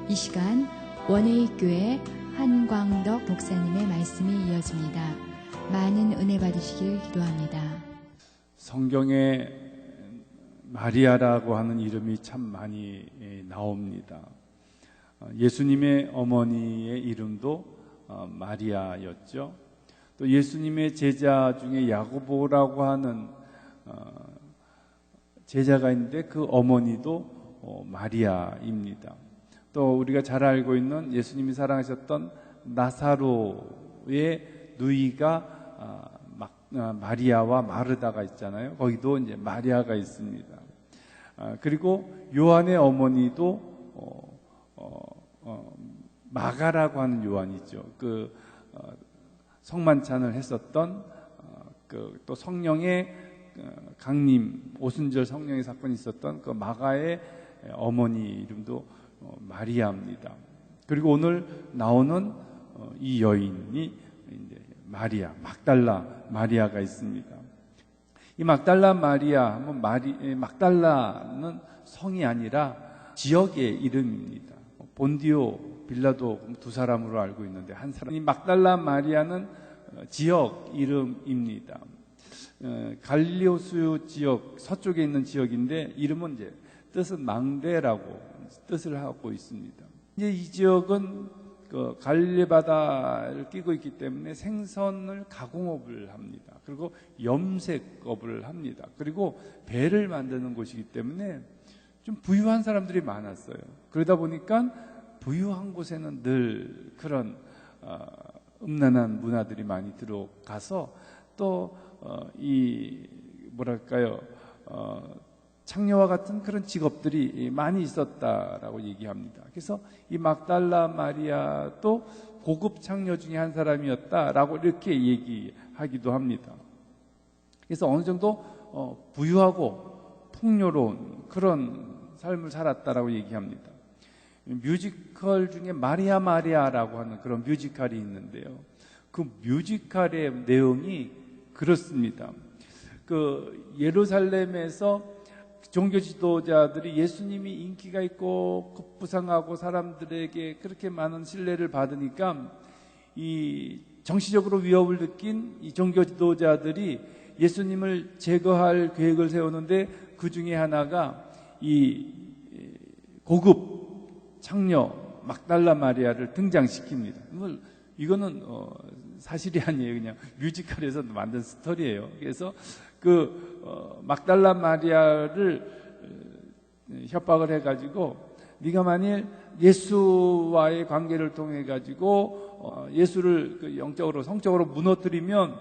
이 시간 원회익교회 한광덕 목사님의 말씀이 이어집니다. 많은 은혜 받으시길 기도합니다. 성경에 마리아라고 하는 이름이 참 많이 나옵니다. 예수님의 어머니의 이름도 마리아였죠. 또 예수님의 제자 중에 야고보라고 하는 제자가 있는데 그 어머니도 마리아입니다. 또 우리가 잘 알고 있는 예수님이 사랑하셨던 나사로의 누이가 마리아와 마르다가 있잖아요. 거기도 이제 마리아가 있습니다. 그리고 요한의 어머니도 마가라고 하는 요한이죠. 성만찬을 했었던 또 성령의 강림, 오순절 성령의 사건이 있었던 그 마가의 어머니 이름도 마리아입니다. 그리고 오늘 나오는 이 여인이 이제 마리아, 막달라 마리아가 있습니다. 이 막달라 마리아, 막달라는 성이 아니라 지역의 이름입니다. 본디오, 빌라도 두 사람으로 알고 있는데 한 사람. 이 막달라 마리아는 지역 이름입니다. 갈릴리오수 지역 서쪽에 있는 지역인데 이름은 이제 뜻은 망대라고 뜻을 하고 있습니다. 이제 이 지역은 갈릴리 바다를 끼고 있기 때문에 생선을 가공업을 합니다. 그리고 염색업을 합니다. 그리고 배를 만드는 곳이기 때문에 좀 부유한 사람들이 많았어요. 그러다 보니까 부유한 곳에는 늘 그런 음란한 문화들이 많이 들어가서 또 창녀와 같은 그런 직업들이 많이 있었다라고 얘기합니다. 그래서 이 막달라 마리아도 고급 창녀 중에 한 사람이었다라고 이렇게 얘기하기도 합니다. 그래서 어느 정도 부유하고 풍요로운 그런 삶을 살았다라고 얘기합니다. 뮤지컬 중에 마리아라고 하는 그런 뮤지컬이 있는데요. 그 뮤지컬의 내용이 그렇습니다. 예루살렘에서 종교 지도자들이 예수님이 인기가 있고 급부상하고 사람들에게 그렇게 많은 신뢰를 받으니까 이 정치적으로 위협을 느낀 이 종교 지도자들이 예수님을 제거할 계획을 세우는데 그 중에 하나가 이 고급 창녀 막달라 마리아를 등장시킵니다. 이거는 사실이 아니에요. 그냥 뮤지컬에서 만든 스토리예요. 그래서 막달라 마리아를 협박을 해가지고 네가 만일 예수와의 관계를 통해 가지고 예수를 영적으로 성적으로 무너뜨리면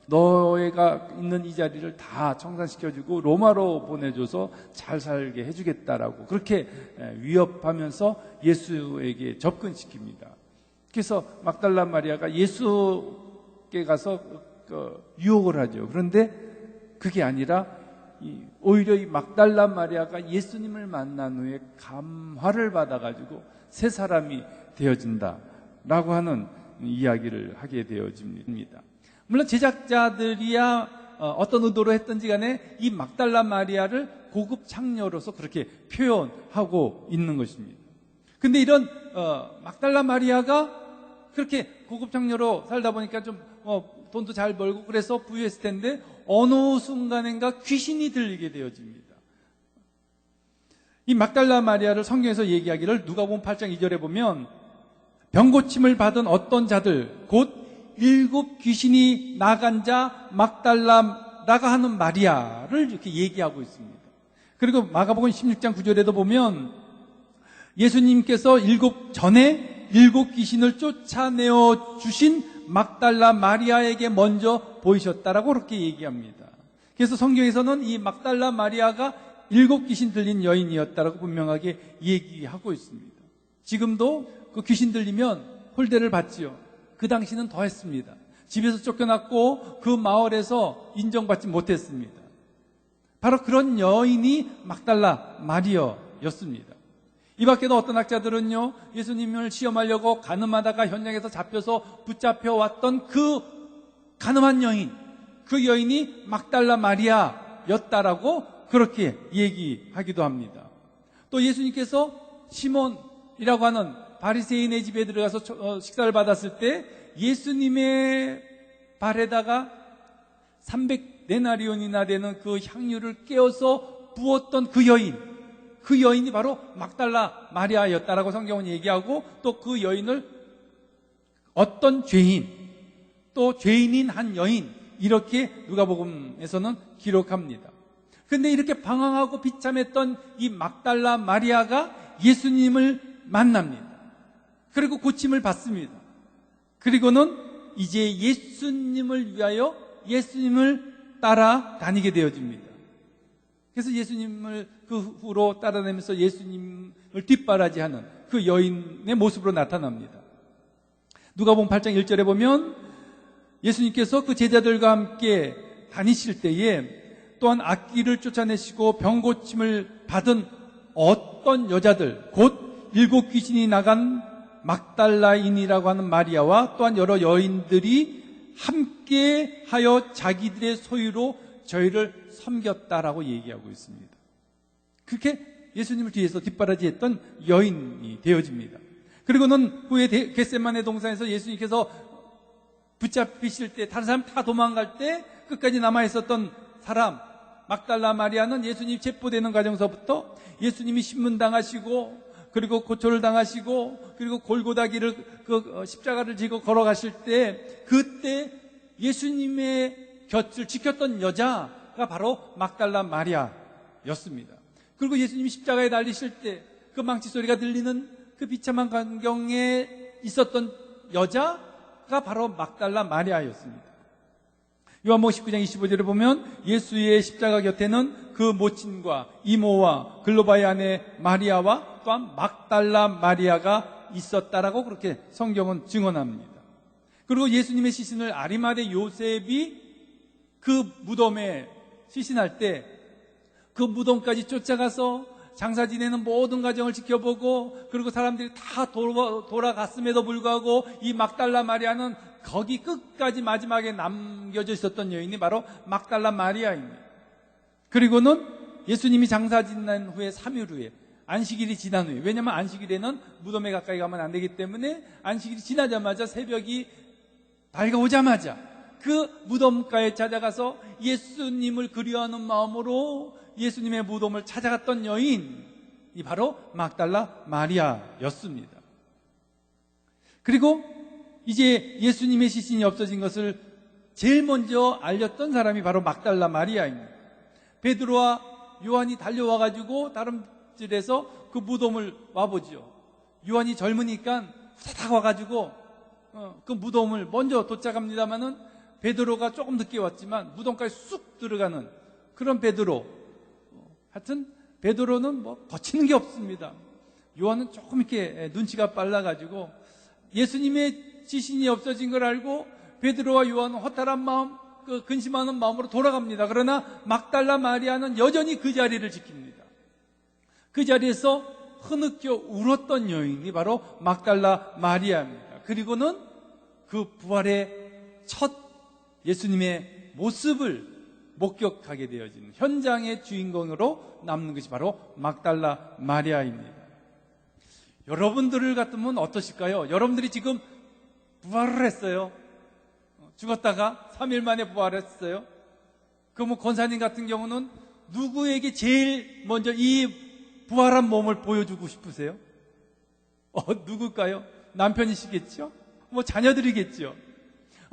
너가 있는 이 자리를 다 청산시켜주고 로마로 보내줘서 잘 살게 해주겠다라고 그렇게 위협하면서 예수에게 접근시킵니다. 그래서 막달라 마리아가 예수께 가서 유혹을 하죠. 그런데 그게 아니라 오히려 이 막달라 마리아가 예수님을 만난 후에 감화를 받아가지고 새 사람이 되어진다라고 하는 이야기를 하게 되어집니다. 물론 제작자들이야 어떤 의도로 했든지 간에 이 막달라 마리아를 고급 창녀로서 그렇게 표현하고 있는 것입니다. 근데 이런 막달라 마리아가 그렇게 고급 창녀로 살다 보니까 좀 돈도 잘 벌고 그래서 부유했을 텐데 어느 순간인가 귀신이 들리게 되어집니다. 이 막달라 마리아를 성경에서 얘기하기를 누가복음 8장 2절에 보면 병고침을 받은 어떤 자들 곧 7 귀신이 나간 자 막달라라가 하는 마리아를 이렇게 얘기하고 있습니다. 그리고 마가복음 16장 9절에도 보면 예수님께서 전에 7 귀신을 쫓아내어 주신 막달라 마리아에게 먼저 보이셨다라고 그렇게 얘기합니다. 그래서 성경에서는 이 막달라 마리아가 7 귀신 들린 여인이었다라고 분명하게 얘기하고 있습니다. 지금도 그 귀신 들리면 홀대를 받지요. 그 당시는 더 했습니다. 집에서 쫓겨났고 그 마을에서 인정받지 못했습니다. 바로 그런 여인이 막달라 마리아였습니다. 이 밖에도 어떤 학자들은요, 예수님을 시험하려고 간음하다가 현장에서 잡혀서 붙잡혀 왔던 그 간음한 여인, 그 여인이 막달라 마리아였다라고 그렇게 얘기하기도 합니다. 또 예수님께서 시몬 하는 바리새인의 집에 들어가서 식사를 받았을 때 예수님의 발에다가 300데나리온이나 되는 그 향유를 깨어서 부었던 그 여인이 바로 막달라 마리아였다라고 성경은 얘기하고, 또 그 여인을 어떤 죄인, 또 죄인인 한 여인, 이렇게 누가복음에서는 기록합니다. 그런데 이렇게 방황하고 비참했던 이 막달라 마리아가 예수님을 만납니다. 그리고 고침을 받습니다. 그리고는 이제 예수님을 위하여 예수님을 따라다니게 되어집니다. 그래서 예수님을 그 후로 따라다니면서 예수님을 뒷바라지하는 그 여인의 모습으로 나타납니다. 누가복음 8장 1절에 보면 예수님께서 그 제자들과 함께 다니실 때에 또한 악귀를 쫓아내시고 병고침을 받은 어떤 여자들, 곧 7 귀신이 나간 막달라인이라고 하는 마리아와 또한 여러 여인들이 함께 하여 자기들의 소유로 저희를 섬겼다라고 얘기하고 있습니다. 그렇게 예수님을 뒤에서 뒷바라지했던 여인이 되어집니다. 그리고는 후에 겟세마네 동산에서 예수님께서 붙잡히실 때, 다른 사람 다 도망갈 때 끝까지 남아있었던 사람 막달라 마리아는 예수님이 체포되는 과정서부터 예수님이 신문당하시고, 그리고 고초를 당하시고, 그리고 골고다 길을 십자가를 지고 걸어가실 때, 그때 예수님의 곁을 지켰던 여자가 바로 막달라 마리아였습니다. 그리고 예수님이 십자가에 달리실 때 그 망치 소리가 들리는 그 비참한 광경에 있었던 여자가 바로 막달라 마리아였습니다. 요한복음 19장 25절에 보면 예수의 십자가 곁에는 그 모친과 이모와 글로바의 아내 마리아와 또한 막달라 마리아가 있었다라고 그렇게 성경은 증언합니다. 그리고 예수님의 시신을 아리마대 요셉이 그 무덤에 시신할 때 그 무덤까지 쫓아가서 장사 지내는 모든 과정을 지켜보고, 그리고 사람들이 다 돌아갔음에도 불구하고 이 막달라 마리아는 거기 끝까지 마지막에 남겨져 있었던 여인이 바로 막달라 마리아입니다. 그리고는 예수님이 장사 지난 후에 3일 후에, 안식일이 지난 후에, 왜냐하면 안식일에는 무덤에 가까이 가면 안 되기 때문에 안식일이 지나자마자 새벽이 밝아오자마자 그 무덤가에 찾아가서 예수님을 그리워하는 마음으로 예수님의 무덤을 찾아갔던 여인이 바로 막달라 마리아였습니다. 그리고 이제 예수님의 시신이 없어진 것을 제일 먼저 알렸던 사람이 바로 막달라 마리아입니다. 베드로와 요한이 달려와가지고 다른 집에서 그 무덤을 와보죠. 요한이 젊으니까 후다닥 와가지고 그 무덤을 먼저 도착합니다마는 베드로가 조금 늦게 왔지만 무덤까지 쑥 들어가는 그런 베드로. 하여튼 베드로는 뭐 거치는 게 없습니다. 요한은 조금 이렇게 눈치가 빨라가지고 예수님의 시신이 없어진 걸 알고 베드로와 요한은 허탈한 마음, 근심하는 마음으로 돌아갑니다. 그러나 막달라 마리아는 여전히 그 자리를 지킵니다. 그 자리에서 흐느껴 울었던 여인이 바로 막달라 마리아입니다. 그리고는 그 부활의 첫 예수님의 모습을 목격하게 되어지는 현장의 주인공으로 남는 것이 바로 막달라 마리아입니다. 여러분들을 같으면 어떠실까요? 여러분들이 지금 부활을 했어요. 죽었다가 3일 만에 부활했어요. 그러면 권사님 같은 경우는 누구에게 제일 먼저 이 부활한 몸을 보여주고 싶으세요? 누굴까요? 남편이시겠죠? 뭐 자녀들이겠죠?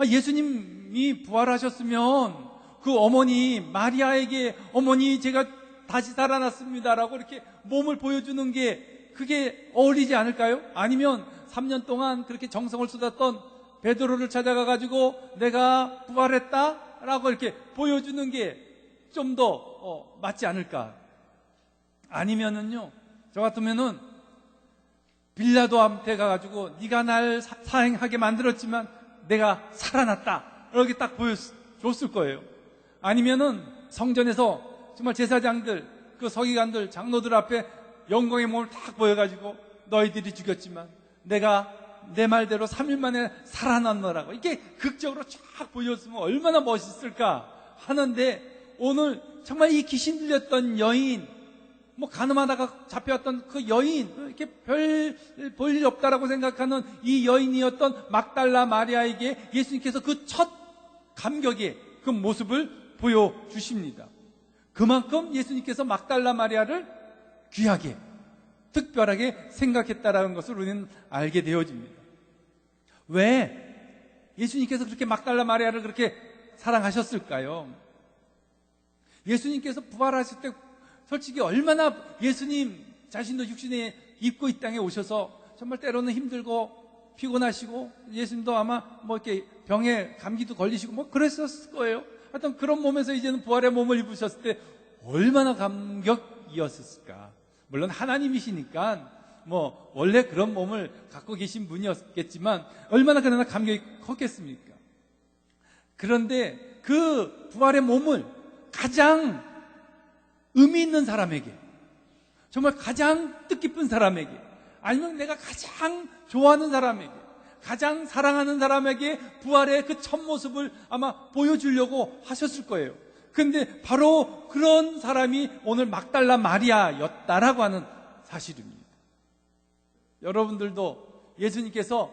예수님이 부활하셨으면 그 어머니 마리아에게 어머니 제가 다시 살아났습니다라고 이렇게 몸을 보여주는 게 그게 어울리지 않을까요? 아니면 3년 동안 그렇게 정성을 쏟았던 베드로를 찾아가가지고 내가 부활했다라고 이렇게 보여주는 게 좀 더 맞지 않을까? 아니면은요, 저 같으면은 빌라도한테 가가지고 네가 날 사행하게 만들었지만 내가 살아났다 이렇게 딱 보여줬을 거예요. 아니면은 성전에서 정말 제사장들, 그 서기관들, 장로들 앞에 영광의 몸을 딱 보여가지고 너희들이 죽였지만 내가 내 말대로 3일 만에 살아났노라고 이렇게 극적으로 쫙 보여줬으면 얼마나 멋있을까 하는데, 오늘 정말 이 귀신 들렸던 여인, 뭐 가늠하다가 잡혀왔던 그 여인, 이렇게 별 볼 일 없다라고 생각하는 이 여인이었던 막달라 마리아에게 예수님께서 그 첫 감격의 그 모습을 보여주십니다. 그만큼 예수님께서 막달라 마리아를 귀하게, 특별하게 생각했다라는 것을 우리는 알게 되어집니다. 왜 예수님께서 그렇게 막달라 마리아를 그렇게 사랑하셨을까요? 예수님께서 부활하실 때 솔직히 얼마나 예수님 자신도 육신에 입고 이 땅에 오셔서 정말 때로는 힘들고 피곤하시고, 예수님도 아마 뭐 이렇게 병에 감기도 걸리시고 뭐 그랬었을 거예요. 하여튼 그런 몸에서 이제는 부활의 몸을 입으셨을 때 얼마나 감격이었을까. 물론 하나님이시니까 뭐 원래 그런 몸을 갖고 계신 분이었겠지만 얼마나 그러나 감격이 컸겠습니까? 그런데 그 부활의 몸을 가장 의미 있는 사람에게, 정말 가장 뜻깊은 사람에게, 아니면 내가 가장 좋아하는 사람에게, 가장 사랑하는 사람에게 부활의 그 첫 모습을 아마 보여주려고 하셨을 거예요. 그런데 바로 그런 사람이 오늘 막달라 마리아였다라고 하는 사실입니다. 여러분들도 예수님께서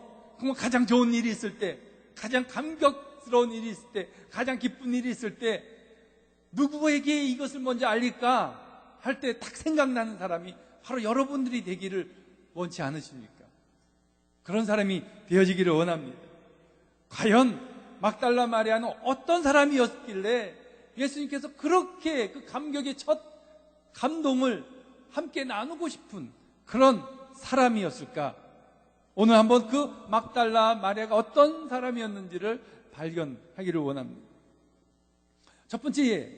가장 좋은 일이 있을 때, 가장 감격스러운 일이 있을 때, 가장 기쁜 일이 있을 때 누구에게 이것을 먼저 알릴까 할 때 딱 생각나는 사람이 바로 여러분들이 되기를 원치 않으십니까? 그런 사람이 되어지기를 원합니다. 과연 막달라 마리아는 어떤 사람이었길래 예수님께서 그렇게 그 감격의 첫 감동을 함께 나누고 싶은 그런 사람이었을까? 오늘 한번 그 막달라 마리아가 어떤 사람이었는지를 발견하기를 원합니다. 첫 번째,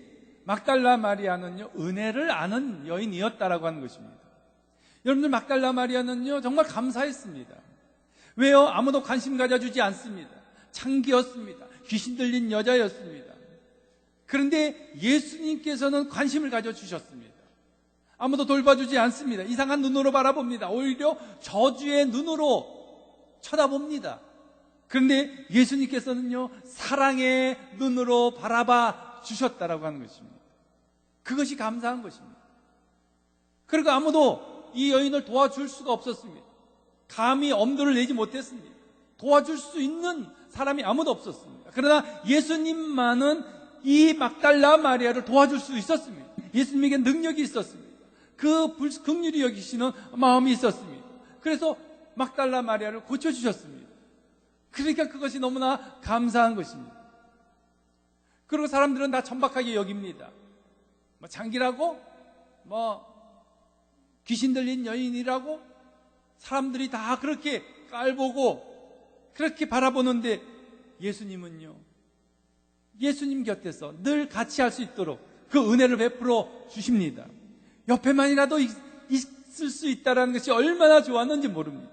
막달라 마리아는요, 은혜를 아는 여인이었다라고 하는 것입니다. 여러분들, 막달라 마리아는요, 정말 감사했습니다. 왜요? 아무도 관심 가져주지 않습니다. 창기였습니다. 귀신 들린 여자였습니다. 그런데 예수님께서는 관심을 가져주셨습니다. 아무도 돌봐주지 않습니다. 이상한 눈으로 바라봅니다. 오히려 저주의 눈으로 쳐다봅니다. 그런데 예수님께서는요, 사랑의 눈으로 바라봐 주셨다라고 하는 것입니다. 그것이 감사한 것입니다. 그리고 아무도 이 여인을 도와줄 수가 없었습니다. 감히 엄두를 내지 못했습니다. 도와줄 수 있는 사람이 아무도 없었습니다. 그러나 예수님만은 이 막달라 마리아를 도와줄 수 있었습니다. 예수님에게 능력이 있었습니다. 그 긍휼히 여기시는 마음이 있었습니다. 그래서 막달라 마리아를 고쳐주셨습니다. 그러니까 그것이 너무나 감사한 것입니다. 그리고 사람들은 다 천박하게 여깁니다. 뭐 장기라고, 뭐 귀신 들린 여인이라고 사람들이 다 그렇게 깔보고 그렇게 바라보는데, 예수님은요, 예수님 곁에서 늘 같이 할 수 있도록 그 은혜를 베풀어 주십니다. 옆에만이라도 있을 수 있다는 것이 얼마나 좋았는지 모릅니다.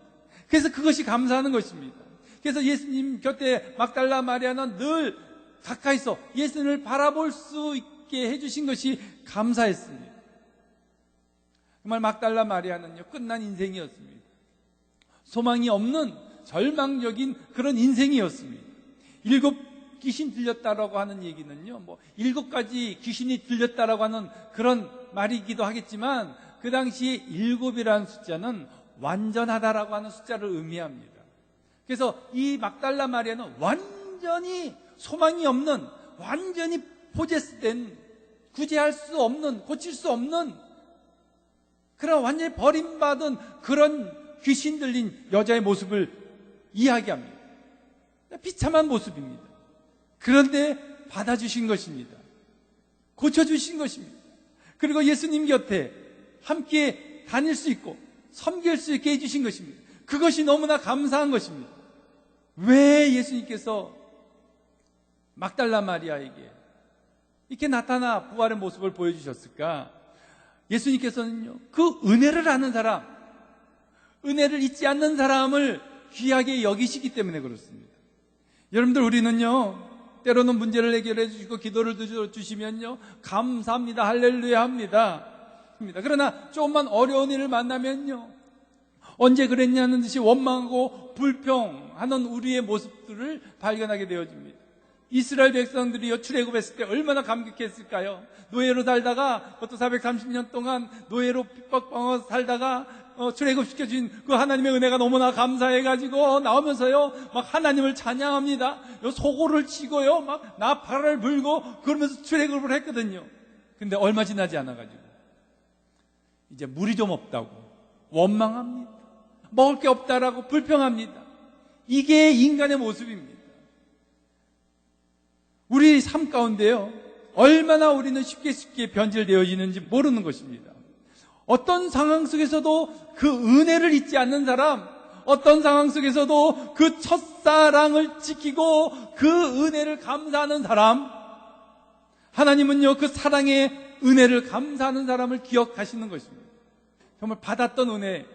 그래서 그것이 감사하는 것입니다. 그래서 예수님 곁에 막달라 마리아는 늘 가까이서 예수님을 바라볼 수 있게 해주신 것이 감사했습니다. 정말 막달라 마리아는요, 끝난 인생이었습니다. 소망이 없는 절망적인 그런 인생이었습니다. 7 귀신 들렸다라고 하는 얘기는요, 뭐 7가지 귀신이 들렸다라고 하는 그런 말이기도 하겠지만, 그 당시에 7이라는 숫자는 완전하다라고 하는 숫자를 의미합니다. 그래서 이 막달라 마리아는 완전히 소망이 없는, 완전히 포제스된, 구제할 수 없는, 고칠 수 없는 그런 완전히 버림받은 그런 귀신 들린 여자의 모습을 이야기합니다. 비참한 모습입니다. 그런데 받아주신 것입니다. 고쳐주신 것입니다. 그리고 예수님 곁에 함께 다닐 수 있고 섬길 수 있게 해주신 것입니다. 그것이 너무나 감사한 것입니다. 왜 예수님께서 막달라 마리아에게 이렇게 나타나 부활의 모습을 보여주셨을까? 예수님께서는요, 그 은혜를 아는 사람, 은혜를 잊지 않는 사람을 귀하게 여기시기 때문에 그렇습니다. 여러분들, 우리는요, 때로는 문제를 해결해 주시고 기도를 주시면요, 감사합니다, 할렐루야 합니다. 그러나 조금만 어려운 일을 만나면요, 언제 그랬냐는 듯이 원망하고 불평하는 우리의 모습들을 발견하게 되어집니다. 이스라엘 백성들이요 출애굽했을 때 얼마나 감격했을까요? 노예로 살다가 그것도 430년 동안 노예로 핍박당하고 살다가 출애굽시켜준 그 하나님의 은혜가 너무나 감사해가지고 나오면서요 막 하나님을 찬양합니다. 소고를 치고요 막 나팔을 불고 그러면서 출애굽을 했거든요. 근데 얼마 지나지 않아가지고 이제 물이 좀 없다고 원망합니다. 먹을 게 없다라고 불평합니다. 이게 인간의 모습입니다. 우리 삶 가운데요 얼마나 우리는 쉽게 변질되어지는지 모르는 것입니다. 어떤 상황 속에서도 그 은혜를 잊지 않는 사람, 어떤 상황 속에서도 그 첫사랑을 지키고 그 은혜를 감사하는 사람, 하나님은요 그 사랑의 은혜를 감사하는 사람을 기억하시는 것입니다. 정말 받았던 은혜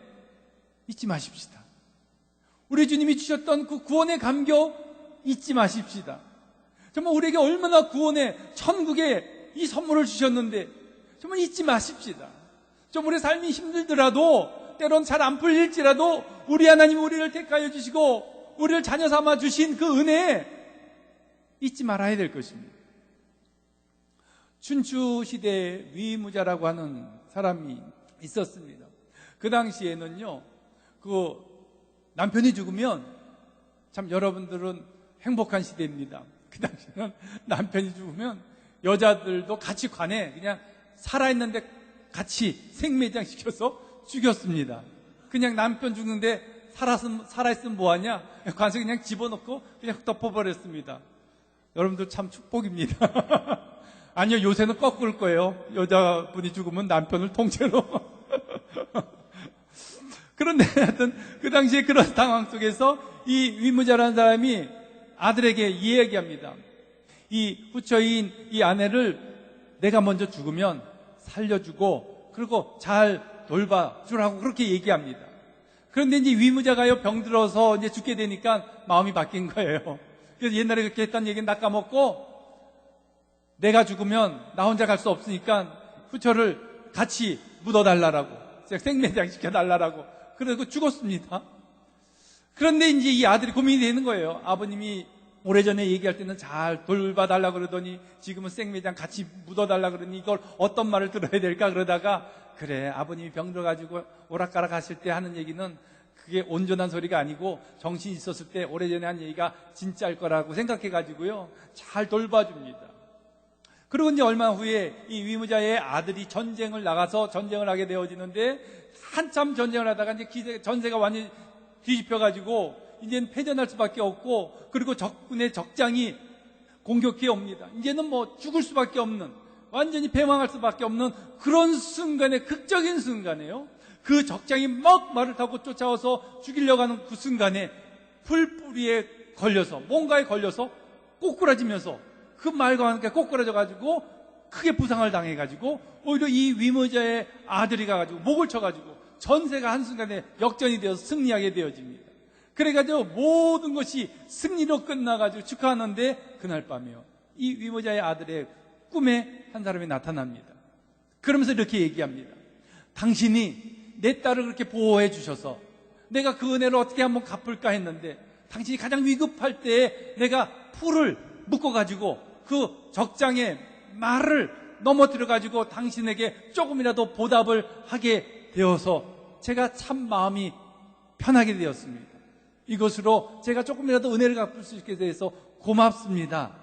잊지 마십시다. 우리 주님이 주셨던 그 구원의 감격 잊지 마십시다. 정말 우리에게 얼마나 구원의 천국의 이 선물을 주셨는데 정말 잊지 마십시다. 좀 우리 삶이 힘들더라도 때론 잘 안 풀릴지라도 우리 하나님 우리를 택하여 주시고 우리를 자녀 삼아 주신 그 은혜 잊지 말아야 될 것입니다. 춘추 시대에 위무자라고 하는 사람이 있었습니다. 그 당시에는요 그 남편이 죽으면 참 여러분들은 행복한 시대입니다. 그 당시에는 남편이 죽으면 여자들도 같이 관에 그냥 살아있는데 같이 생매장 시켜서 죽였습니다. 그냥 남편 죽는데 살아있으면 뭐하냐? 관에 그냥 집어넣고 그냥 덮어버렸습니다. 여러분들 참 축복입니다. 아니요, 요새는 거꾸일 거예요. 여자분이 죽으면 남편을 통째로. 그런데 하여튼 그 당시에 그런 상황 속에서 이 위무자라는 사람이 아들에게 이 얘기합니다. 이 후처인 이 아내를 내가 먼저 죽으면 살려주고 그리고 잘 돌봐주라고 그렇게 얘기합니다. 그런데 이제 위무자가요 병들어서 이제 죽게 되니까 마음이 바뀐 거예요. 그래서 옛날에 그렇게 했던 얘기는 다 까먹고 내가 죽으면 나 혼자 갈 수 없으니까 후처를 같이 묻어달라고 생매장 시켜달라고 그러고 죽었습니다. 그런데 이제 이 아들이 고민이 되는 거예요. 아버님이 오래전에 얘기할 때는 잘 돌봐달라고 그러더니 지금은 생매장 같이 묻어달라고 그러니 이걸 어떤 말을 들어야 될까 그러다가 그래 아버님이 병들어가지고 오락가락 하실 때 하는 얘기는 그게 온전한 소리가 아니고 정신이 있었을 때 오래전에 한 얘기가 진짜일 거라고 생각해가지고요 잘 돌봐줍니다. 그리고 이제 얼마 후에 이 위무자의 아들이 전쟁을 나가서 전쟁을 하게 되어지는데 한참 전쟁을 하다가 이제 전세가 완전히 뒤집혀가지고 이제는 패전할 수밖에 없고 그리고 적군의 적장이 공격해 옵니다. 이제는 뭐 죽을 수밖에 없는 완전히 패망할 수밖에 없는 그런 순간에 극적인 순간에요. 그 적장이 막 말을 타고 쫓아와서 죽이려고 하는 그 순간에 풀뿌리에 걸려서 뭔가에 걸려서 꼬꾸라지면서 그 말과 함께 꼬꾸라져가지고 크게 부상을 당해가지고 오히려 이 위무자의 아들이 가가지고 목을 쳐가지고 전세가 한순간에 역전이 되어서 승리하게 되어집니다. 그래가지고 모든 것이 승리로 끝나가지고 축하하는데 그날 밤이요 이 위무자의 아들의 꿈에 한 사람이 나타납니다. 그러면서 이렇게 얘기합니다. 당신이 내 딸을 그렇게 보호해 주셔서 내가 그 은혜를 어떻게 한번 갚을까 했는데 당신이 가장 위급할 때에 내가 풀을 묶어가지고 그 적장의 말을 넘어뜨려가지고 당신에게 조금이라도 보답을 하게 되어서 제가 참 마음이 편하게 되었습니다. 이것으로 제가 조금이라도 은혜를 갚을 수 있게 돼서 고맙습니다.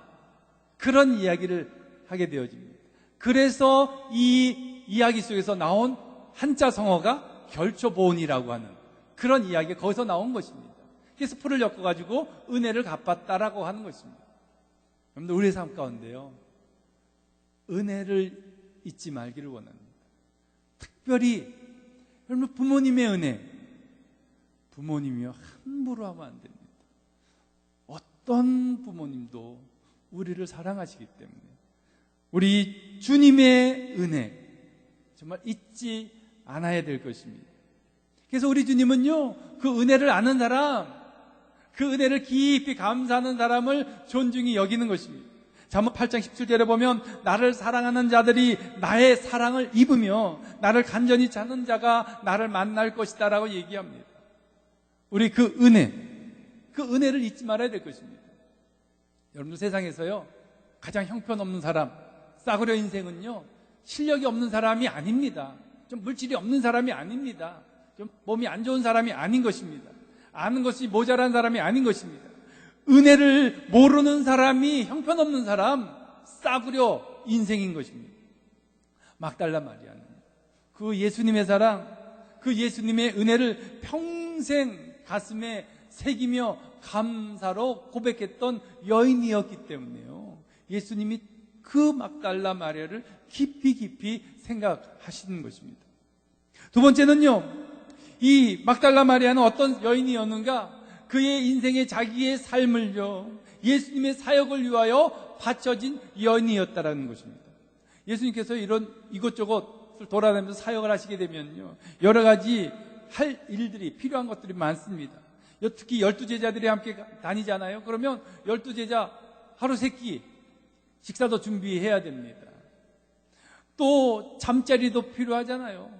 그런 이야기를 하게 되어집니다. 그래서 이 이야기 속에서 나온 한자 성어가 결초보은이라고 하는 그런 이야기가 거기서 나온 것입니다. 그래서 풀을 엮어가지고 은혜를 갚았다라고 하는 것입니다. 여러분들 우리의 삶 가운데요 은혜를 잊지 말기를 원합니다. 특별히 여러분 부모님의 은혜 부모님이요 함부로 하면 안 됩니다. 어떤 부모님도 우리를 사랑하시기 때문에 우리 주님의 은혜 정말 잊지 않아야 될 것입니다. 그래서 우리 주님은요 그 은혜를 아는 사람 그 은혜를 깊이 감사하는 사람을 존중히 여기는 것입니다. 잠언 8장 17절에 보면 나를 사랑하는 자들이 나의 사랑을 입으며 나를 간절히 찾는 자가 나를 만날 것이다 라고 얘기합니다. 우리 그 은혜를 잊지 말아야 될 것입니다. 여러분들 세상에서요, 가장 형편없는 사람, 싸구려 인생은요, 실력이 없는 사람이 아닙니다. 좀 물질이 없는 사람이 아닙니다. 좀 몸이 안 좋은 사람이 아닌 것입니다. 아는 것이 모자란 사람이 아닌 것입니다. 은혜를 모르는 사람이 형편없는 사람, 싸구려 인생인 것입니다. 막달라 마리아는 그 예수님의 사랑, 그 예수님의 은혜를 평생 가슴에 새기며 감사로 고백했던 여인이었기 때문에요, 예수님이 그 막달라 마리아를 깊이 생각하시는 것입니다. 두 번째는요, 이 막달라 마리아는 어떤 여인이었는가? 그의 인생에 자기의 삶을요, 예수님의 사역을 위하여 바쳐진 여인이었다라는 것입니다. 예수님께서 이것저것 돌아다니면서 사역을 하시게 되면요, 여러 가지 할 일들이, 필요한 것들이 많습니다. 특히 12제자들이 함께 다니잖아요. 그러면 12제자 하루 세끼 식사도 준비해야 됩니다. 또 잠자리도 필요하잖아요.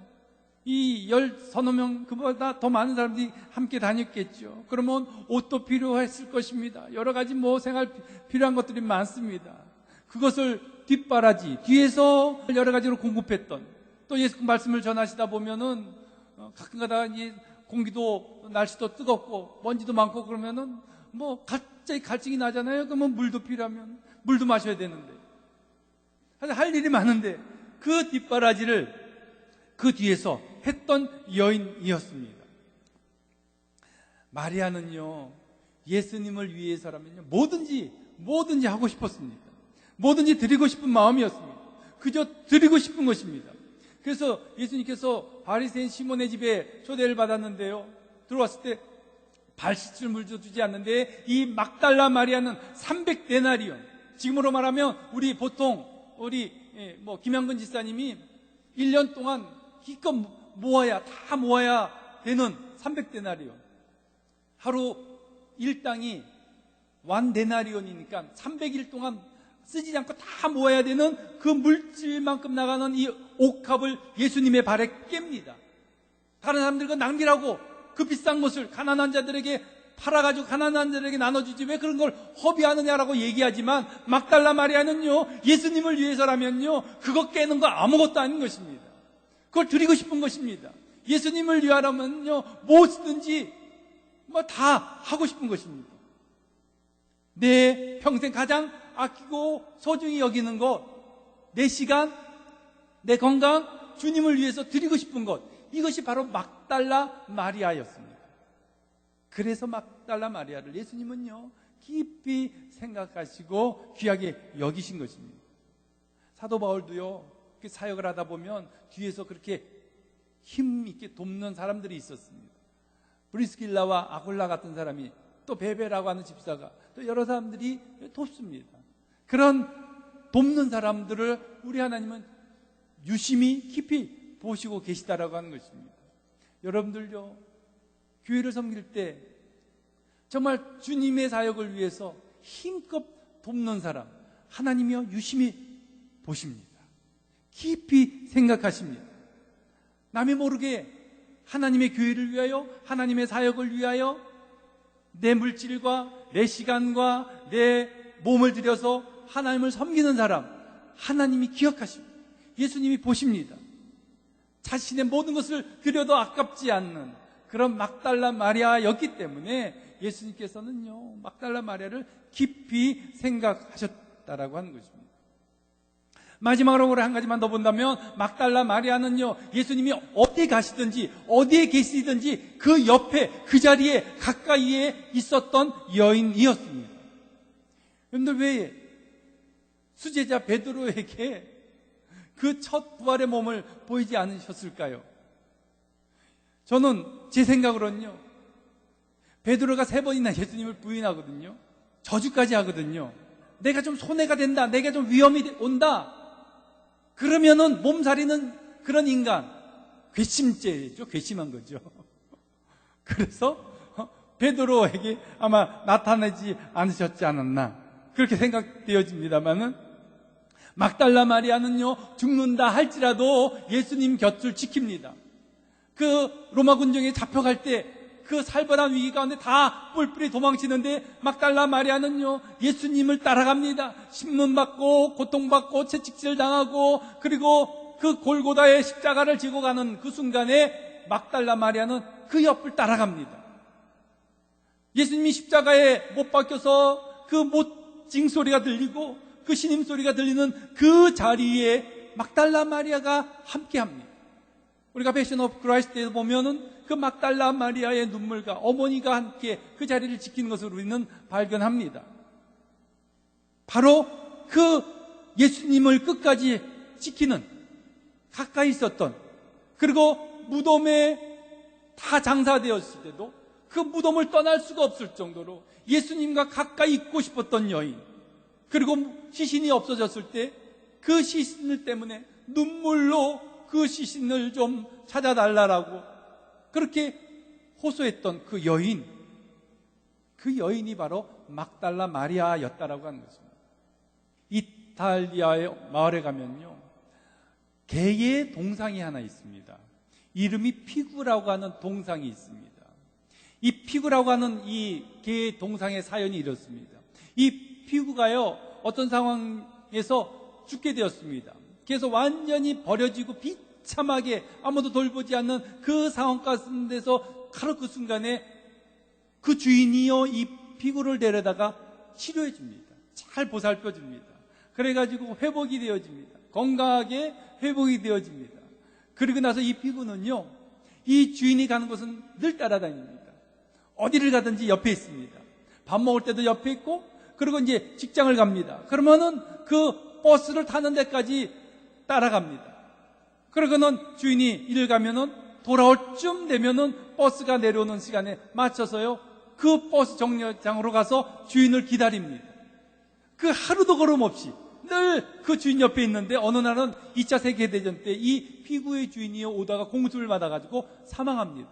이 10서너 명, 그보다 더 많은 사람들이 함께 다녔겠죠. 그러면 옷도 필요했을 것입니다. 여러 가지 생활 필요한 것들이 많습니다. 그것을 뒷바라지, 뒤에서 여러 가지로 공급했던, 또 예수 말씀을 전하시다 보면은 가끔가다 공기도, 날씨도 뜨겁고 먼지도 많고 그러면은 갑자기 갈증이 나잖아요. 그러면 물도 필요하면 물도 마셔야 되는데, 할 일이 많은데 그 뒷바라지를 그 뒤에서 했던 여인이었습니다. 마리아는요, 예수님을 위해서라면요, 뭐든지 하고 싶었습니다. 뭐든지 드리고 싶은 마음이었습니다. 그저 드리고 싶은 것입니다. 그래서 예수님께서 바리새인 시몬의 집에 초대를 받았는데요, 들어왔을 때 발 씻을 물도 주지 않는데 이 막달라 마리아는 300데나리온, 지금으로 말하면 보통 우리 김양근 지사님이 1년 동안 기껏 다 모아야 되는 300데나리온, 하루 일당이 1데나리온이니까 300일 동안 쓰지 않고 다 모아야 되는 그 물질만큼 나가는 이 옥합을 예수님의 발에 깹니다. 다른 사람들과 낭비라고 그 비싼 것을 가난한 자들에게 팔아가지고 가난한 자들에게 나눠주지 왜 그런 걸 허비하느냐라고 얘기하지만, 막달라 마리아는요, 예수님을 위해서라면요, 그거 깨는 거 아무것도 아닌 것입니다. 그걸 드리고 싶은 것입니다. 예수님을 위하라면요, 무엇이든지 다 하고 싶은 것입니다. 내 평생 가장 아끼고 소중히 여기는 것, 내 시간, 내 건강, 주님을 위해서 드리고 싶은 것, 이것이 바로 막달라 마리아였습니다. 그래서 막달라 마리아를 예수님은요, 깊이 생각하시고 귀하게 여기신 것입니다. 사도 바울도요, 사역을 하다 보면 뒤에서 그렇게 힘 있게 돕는 사람들이 있었습니다. 브리스길라와 아굴라 같은 사람이, 또 베베라고 하는 집사가, 또 여러 사람들이 돕습니다. 그런 돕는 사람들을 우리 하나님은 유심히 깊이 보시고 계시다라고 하는 것입니다. 여러분들요, 교회를 섬길 때 정말 주님의 사역을 위해서 힘껏 돕는 사람, 하나님이요, 유심히 보십니다. 깊이 생각하십니다. 남이 모르게 하나님의 교회를 위하여, 하나님의 사역을 위하여 내 물질과 내 시간과 내 몸을 들여서 하나님을 섬기는 사람, 하나님이 기억하십니다. 예수님이 보십니다. 자신의 모든 것을 드려도 아깝지 않는 그런 막달라 마리아였기 때문에 예수님께서는요, 막달라 마리아를 깊이 생각하셨다라고 하는 것입니다. 마지막으로 한 가지만 더 본다면, 막달라 마리아는요, 예수님이 어디 가시든지 어디에 계시든지 그 옆에, 그 자리에 가까이에 있었던 여인이었습니다. 그런데 왜 수제자 베드로에게 그 첫 부활의 몸을 보이지 않으셨을까요? 저는 제 생각으로는요, 베드로가 3번이나 예수님을 부인하거든요. 저주까지 하거든요. 내가 좀 손해가 된다, 내가 좀 위험이 온다, 그러면은 몸살이는 그런 인간, 괘씸죄죠. 괘씸한 거죠. 그래서 베드로에게 아마 나타나지 않으셨지 않았나, 그렇게 생각되어집니다만은, 막달라 마리아는요, 죽는다 할지라도 예수님 곁을 지킵니다. 그 로마 군정에 잡혀갈 때 그 살벌한 위기 가운데 다 뿔뿔이 도망치는데 막달라 마리아는요, 예수님을 따라갑니다. 신문받고 고통받고 채찍질 당하고 그리고 그 골고다의 십자가를 지고 가는 그 순간에 막달라 마리아는 그 옆을 따라갑니다. 예수님이 십자가에 못 박혀서 그 못징 소리가 들리고 그 신임 소리가 들리는 그 자리에 막달라 마리아가 함께합니다. 우리가 패션 오브 크라이스트에서 보면은 그 막달라 마리아의 눈물과 어머니가 함께 그 자리를 지키는 것을 우리는 발견합니다. 바로 그 예수님을 끝까지 지키는, 가까이 있었던, 그리고 무덤에 다 장사되었을 때도 그 무덤을 떠날 수가 없을 정도로 예수님과 가까이 있고 싶었던 여인, 그리고 시신이 없어졌을 때 그 시신을 때문에 눈물로 그 시신을 좀 찾아달라고 그렇게 호소했던 그 여인, 그 여인이 바로 막달라 마리아였다라고 하는 것입니다. 이탈리아의 마을에 가면요, 개의 동상이 하나 있습니다. 이름이 피구라고 하는 동상이 있습니다. 이 피구라고 하는 이 개의 동상의 사연이 이렇습니다. 이 피구가요, 어떤 상황에서 죽게 되었습니다. 그래서 완전히 버려지고 비참하게 아무도 돌보지 않는 그 상황 가운데서 바로 그 순간에 그 주인이요, 이 피구를 데려다가 치료해 줍니다. 잘 보살펴 줍니다. 그래가지고 회복이 되어집니다. 건강하게 회복이 되어집니다. 그리고 나서 이 피구는요, 이 주인이 가는 곳은 늘 따라다닙니다. 어디를 가든지 옆에 있습니다. 밥 먹을 때도 옆에 있고, 그리고 이제 직장을 갑니다. 그러면은 그 버스를 타는 데까지 따라갑니다. 그러고는 주인이 일을 가면은 돌아올 쯤 되면은 버스가 내려오는 시간에 맞춰서요, 그 버스 정류장으로 가서 주인을 기다립니다. 그 하루도 걸음 없이 늘 그 주인 옆에 있는데, 어느 날은 2차 세계대전 때 이 피구의 주인이 오다가 공수를 맞아가지고 사망합니다.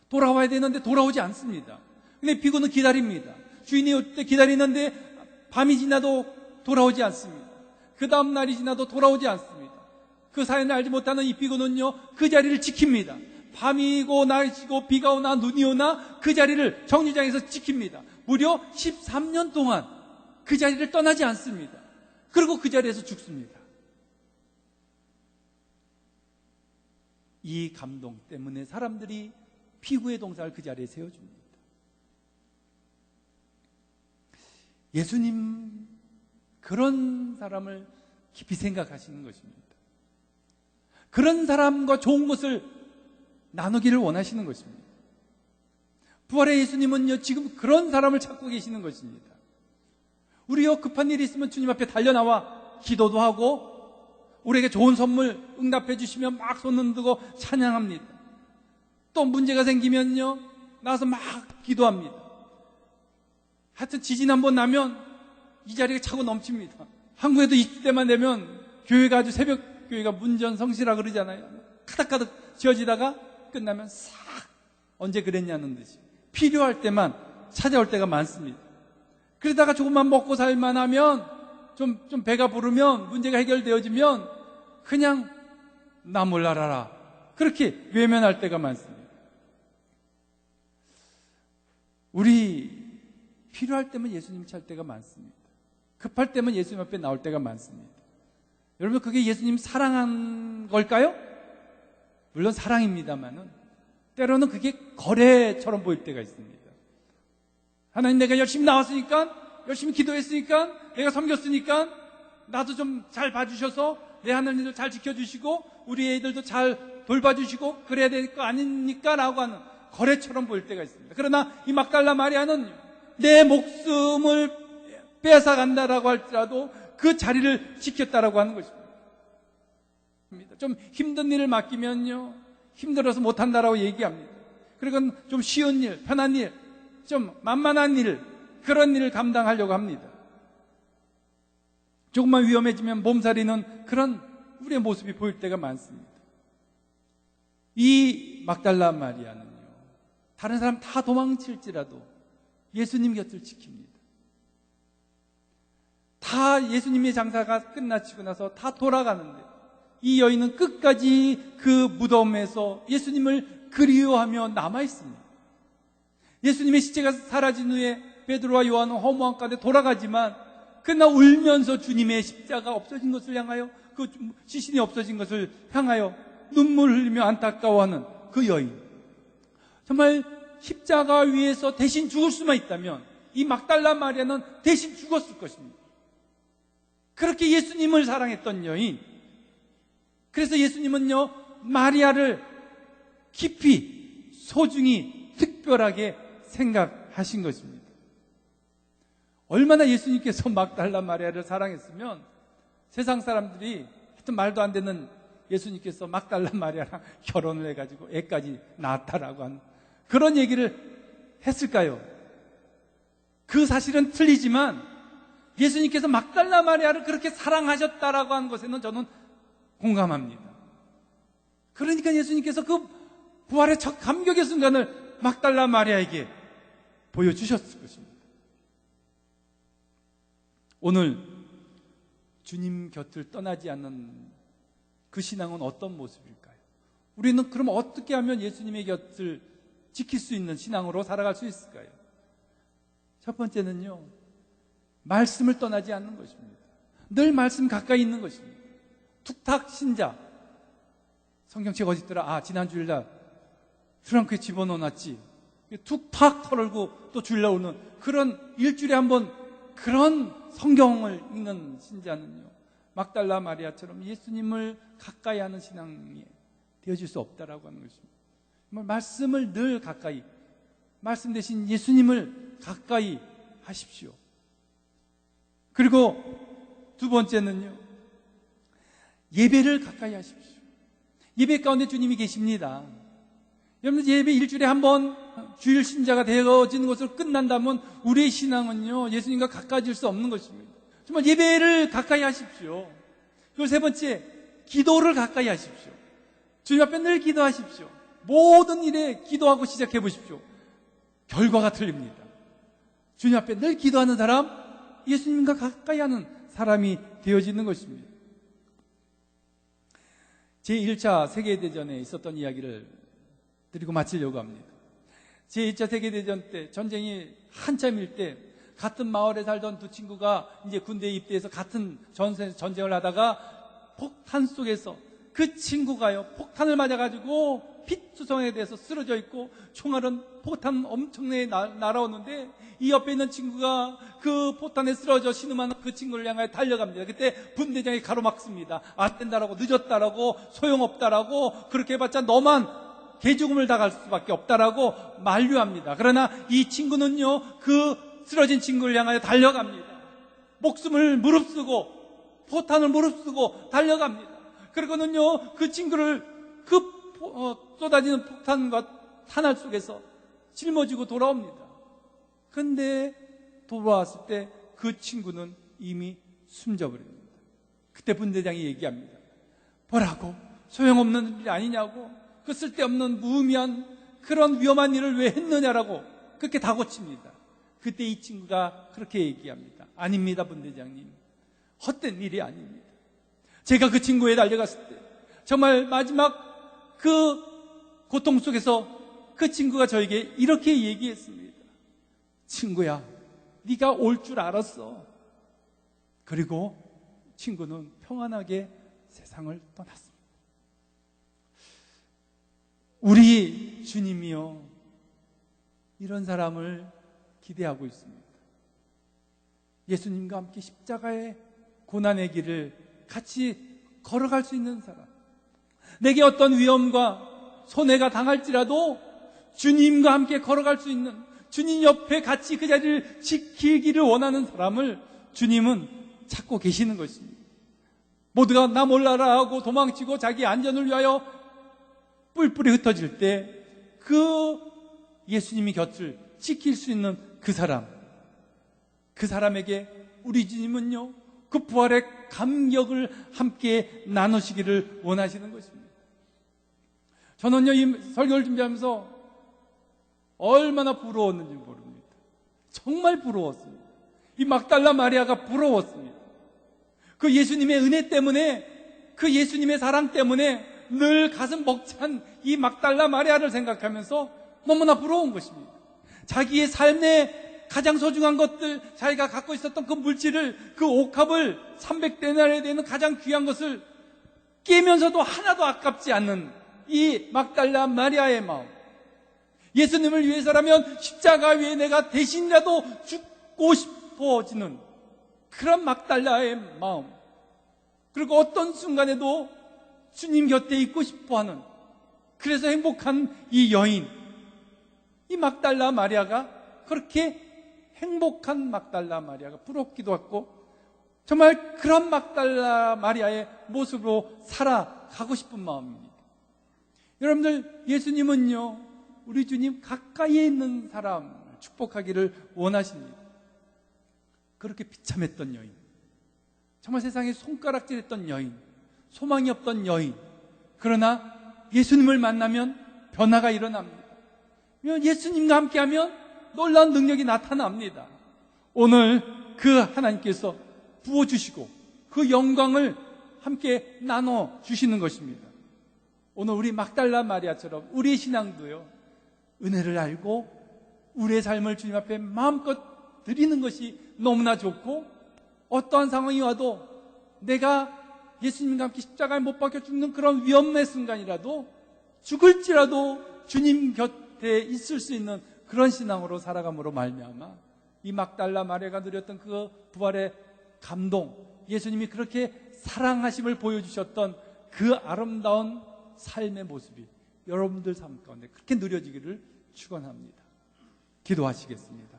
돌아와야 되는데 돌아오지 않습니다. 근데 피구는 기다립니다. 주인이 올 때 기다리는데 밤이 지나도 돌아오지 않습니다. 그 다음 날이 지나도 돌아오지 않습니다. 그 사연을 알지 못하는 이 피구는요, 그 자리를 지킵니다. 밤이고 날이고 비가 오나 눈이 오나 그 자리를 정류장에서 지킵니다. 무려 13년 동안 그 자리를 떠나지 않습니다. 그리고 그 자리에서 죽습니다. 이 감동 때문에 사람들이 피구의 동상을 그 자리에 세워줍니다. 예수님, 그런 사람을 깊이 생각하시는 것입니다. 그런 사람과 좋은 것을 나누기를 원하시는 것입니다. 부활의 예수님은요, 지금 그런 사람을 찾고 계시는 것입니다. 우리요, 급한 일이 있으면 주님 앞에 달려나와 기도도 하고, 우리에게 좋은 선물 응답해 주시면 막 손 흔들고 찬양합니다. 또 문제가 생기면요, 나와서 막 기도합니다. 하여튼 지진 한번 나면 이 자리가 차고 넘칩니다. 한국에도 이때만 되면 교회가 아주 새벽 교회가 문전성시라 그러잖아요. 가득가득 지어지다가 끝나면 싹, 언제 그랬냐는 듯이 필요할 때만 찾아올 때가 많습니다. 그러다가 조금만 먹고 살만 하면, 좀 배가 부르면, 문제가 해결되어지면 그냥 나 몰라라, 그렇게 외면할 때가 많습니다. 우리 필요할 때면 예수님 찾을 때가 많습니다. 급할 때면 예수님 앞에 나올 때가 많습니다. 여러분, 그게 예수님 사랑한 걸까요? 물론 사랑입니다만은 때로는 그게 거래처럼 보일 때가 있습니다. 하나님, 내가 열심히 나왔으니까, 열심히 기도했으니까, 내가 섬겼으니까 나도 좀 잘 봐주셔서 내 하는 일도 잘 지켜주시고 우리 애들도 잘 돌봐주시고 그래야 될 거 아닙니까? 라고 하는 거래처럼 보일 때가 있습니다. 그러나 이 막달라 마리아는 내 목숨을 빼앗아간다라고 할지라도 그 자리를 지켰다라고 하는 것입니다. 좀 힘든 일을 맡기면요, 힘들어서 못한다라고 얘기합니다. 그리고 좀 쉬운 일, 편한 일, 좀 만만한 일, 그런 일을 감당하려고 합니다. 조금만 위험해지면 몸살이는 그런 우리의 모습이 보일 때가 많습니다. 이 막달라 마리아는요, 다른 사람 다 도망칠지라도 예수님 곁을 지킵니다. 다 예수님의 장사가 끝나치고 나서 다 돌아가는데 이 여인은 끝까지 그 무덤에서 예수님을 그리워하며 남아있습니다. 예수님의 시체가 사라진 후에 베드로와 요한은 허무한 가운데 돌아가지만 그러나 울면서 주님의 십자가 없어진 것을 향하여, 그 시신이 없어진 것을 향하여 눈물 흘리며 안타까워하는 그 여인. 정말 십자가 위에서 대신 죽을 수만 있다면 이 막달라 마리아는 대신 죽었을 것입니다. 그렇게 예수님을 사랑했던 여인. 그래서 예수님은요, 마리아를 깊이 소중히 특별하게 생각하신 것입니다. 얼마나 예수님께서 막달라 마리아를 사랑했으면 세상 사람들이 하여튼 말도 안 되는 예수님께서 막달라 마리아랑 결혼을 해가지고 애까지 낳았다라고 하는 그런 얘기를 했을까요? 그 사실은 틀리지만 예수님께서 막달라 마리아를 그렇게 사랑하셨다라고 하는 것에는 저는 공감합니다. 그러니까 예수님께서 그 부활의 첫 감격의 순간을 막달라 마리아에게 보여주셨을 것입니다. 오늘 주님 곁을 떠나지 않는 그 신앙은 어떤 모습일까요? 우리는 그럼 어떻게 하면 예수님의 곁을 지킬 수 있는 신앙으로 살아갈 수 있을까요? 첫 번째는요, 말씀을 떠나지 않는 것입니다. 늘 말씀 가까이 있는 것입니다. 툭탁 신자. 성경책 어디 있더라? 아, 지난 주일날 트렁크에 집어넣어놨지. 툭탁 털고 또 주일날 오는 그런 일주일에 한번 그런 성경을 읽는 신자는요, 막달라 마리아처럼 예수님을 가까이 하는 신앙이 되어질 수 없다라고 하는 것입니다. 말씀을 늘 가까이, 말씀 대신 예수님을 가까이 하십시오. 그리고 두 번째는요, 예배를 가까이 하십시오. 예배 가운데 주님이 계십니다. 여러분, 예배 일주일에 한 번 주일 신자가 되어지는 것으로 끝난다면 우리의 신앙은요, 예수님과 가까워질 수 없는 것입니다. 정말 예배를 가까이 하십시오. 그리고 세 번째, 기도를 가까이 하십시오. 주님 앞에 늘 기도하십시오. 모든 일에 기도하고 시작해 보십시오. 결과가 틀립니다. 주님 앞에 늘 기도하는 사람, 예수님과 가까이 하는 사람이 되어지는 것입니다. 제1차 세계대전에 있었던 이야기를 드리고 마치려고 합니다. 제1차 세계대전 때, 전쟁이 한참일 때, 같은 마을에 살던 두 친구가 이제 군대에 입대해서 같은 전쟁을 하다가 폭탄 속에서 그 친구가요, 폭탄을 맞아가지고 핏투성에 대해서 쓰러져 있고 총알은 폭탄 엄청나게 날아오는데 이 옆에 있는 친구가 그 포탄에 쓰러져 신음하는 그 친구를 향해 달려갑니다. 그때 분대장이 가로막습니다. 안 된다라고, 늦었다라고, 소용없다라고, 그렇게 해봤자 너만 개죽음을 당할 수밖에 없다라고 만류합니다. 그러나 이 친구는요, 그 쓰러진 친구를 향하여 달려갑니다. 목숨을 무릅쓰고 포탄을 무릅쓰고 달려갑니다. 그리고는요, 그 친구를 쏟아지는 폭탄과 탄알 속에서 짊어지고 돌아옵니다. 근데 돌아왔을 때 그 친구는 이미 숨져버립니다. 그때 분대장이 얘기합니다. 뭐라고? 소용없는 일 아니냐고? 그 쓸데없는 무의미한 그런 위험한 일을 왜 했느냐라고 그렇게 다고칩니다. 그때 이 친구가 그렇게 얘기합니다. 아닙니다, 분대장님. 헛된 일이 아닙니다. 제가 그 친구에 달려갔을 때 정말 마지막 그 고통 속에서 그 친구가 저에게 이렇게 얘기했습니다. 친구야, 네가 올 줄 알았어. 그리고 친구는 평안하게 세상을 떠났습니다. 우리 주님이요, 이런 사람을 기대하고 있습니다. 예수님과 함께 십자가의 고난의 길을 같이 걸어갈 수 있는 사람, 내게 어떤 위험과 손해가 당할지라도 주님과 함께 걸어갈 수 있는, 주님 옆에 같이 그 자리를 지키기를 원하는 사람을 주님은 찾고 계시는 것입니다. 모두가 나 몰라라 하고 도망치고 자기 안전을 위하여 뿔뿔이 흩어질 때 그 예수님이 곁을 지킬 수 있는 그 사람, 그 사람에게 우리 주님은요, 그 부활의 감격을 함께 나누시기를 원하시는 것입니다. 저는요, 이 설교를 준비하면서 얼마나 부러웠는지 모릅니다. 정말 부러웠습니다. 이 막달라 마리아가 부러웠습니다. 그 예수님의 은혜 때문에, 그 예수님의 사랑 때문에 늘 가슴 벅찬 이 막달라 마리아를 생각하면서 너무나 부러운 것입니다. 자기의 삶에 가장 소중한 것들, 자기가 갖고 있었던 그 물질을, 그 옥합을 300데나리에 되는 가장 귀한 것을 깨면서도 하나도 아깝지 않는 이 막달라 마리아의 마음. 예수님을 위해서라면 십자가 위에 내가 대신이라도 죽고 싶어지는 그런 막달라의 마음. 그리고 어떤 순간에도 주님 곁에 있고 싶어하는, 그래서 행복한 이 여인, 이 막달라 마리아가, 그렇게 행복한 막달라 마리아가 부럽기도 하고 정말 그런 막달라 마리아의 모습으로 살아가고 싶은 마음입니다. 여러분들, 예수님은요, 우리 주님 가까이에 있는 사람을 축복하기를 원하십니다. 그렇게 비참했던 여인, 정말 세상에 손가락질했던 여인, 소망이 없던 여인, 그러나 예수님을 만나면 변화가 일어납니다. 예수님과 함께하면 놀라운 능력이 나타납니다. 오늘 그 하나님께서 부어주시고 그 영광을 함께 나눠주시는 것입니다. 오늘 우리 막달라 마리아처럼 우리의 신앙도요, 은혜를 알고 우리의 삶을 주님 앞에 마음껏 드리는 것이 너무나 좋고, 어떠한 상황이 와도 내가 예수님과 함께 십자가에 못 박혀 죽는 그런 위험의 순간이라도, 죽을지라도 주님 곁에 있을 수 있는 그런 신앙으로 살아감으로 말미암아 이 막달라 마리아가 누렸던 그 부활의 감동, 예수님이 그렇게 사랑하심을 보여주셨던 그 아름다운 삶의 모습이 여러분들 삶 가운데 그렇게 누려지기를 축원합니다. 기도하시겠습니다.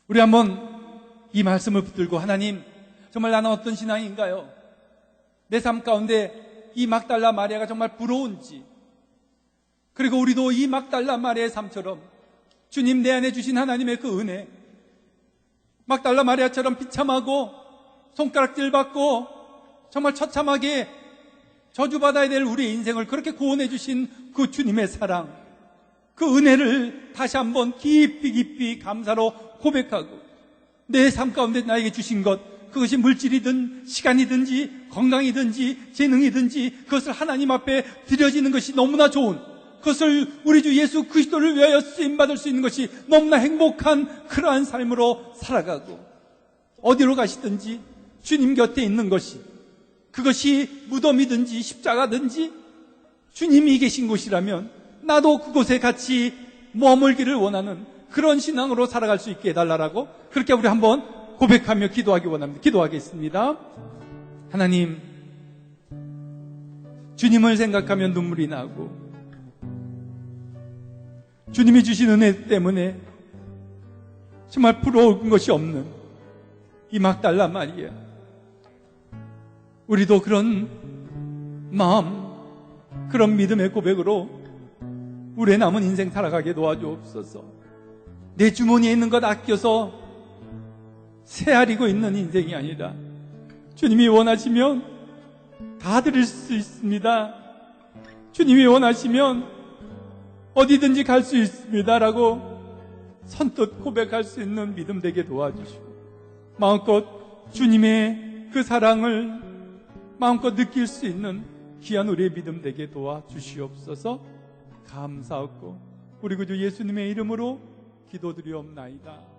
우리 한번 이 말씀을 붙들고, 하나님, 정말 나는 어떤 신앙인가요? 내 삶 가운데 이 막달라 마리아가 정말 부러운지, 그리고 우리도 이 막달라 마리아의 삶처럼 주님 내 안에 주신 하나님의 그 은혜, 막달라 마리아처럼 비참하고 손가락질 받고 정말 처참하게 저주받아야 될 우리의 인생을 그렇게 구원해 주신 그 주님의 사랑, 그 은혜를 다시 한번 깊이 감사로 고백하고, 내 삶 가운데 나에게 주신 것, 그것이 물질이든 시간이든지 건강이든지 재능이든지 그것을 하나님 앞에 드려지는 것이 너무나 좋은, 그것을 우리 주 예수 그리스도를 위하여 쓰임받을 수 있는 것이 너무나 행복한 그러한 삶으로 살아가고, 어디로 가시든지 주님 곁에 있는 것이, 그것이 무덤이든지 십자가든지 주님이 계신 곳이라면 나도 그곳에 같이 머물기를 원하는 그런 신앙으로 살아갈 수 있게 해달라고, 그렇게 우리 한번 고백하며 기도하기 원합니다. 기도하겠습니다. 하나님, 주님을 생각하면 눈물이 나고, 주님이 주신 은혜 때문에 정말 부러운 것이 없는 이 막달라 마리아, 우리도 그런 마음, 그런 믿음의 고백으로 우리의 남은 인생 살아가게 도와주옵소서. 내 주머니에 있는 것 아껴서 새아리고 있는 인생이 아니라 주님이 원하시면 다 드릴 수 있습니다. 주님이 원하시면 어디든지 갈 수 있습니다라고 선뜻 고백할 수 있는 믿음 되게 도와주시고, 마음껏 주님의 그 사랑을 마음껏 느낄 수 있는 귀한 우리의 믿음 되게 도와주시옵소서. 감사하고 우리 구주 예수님의 이름으로 기도드리옵나이다.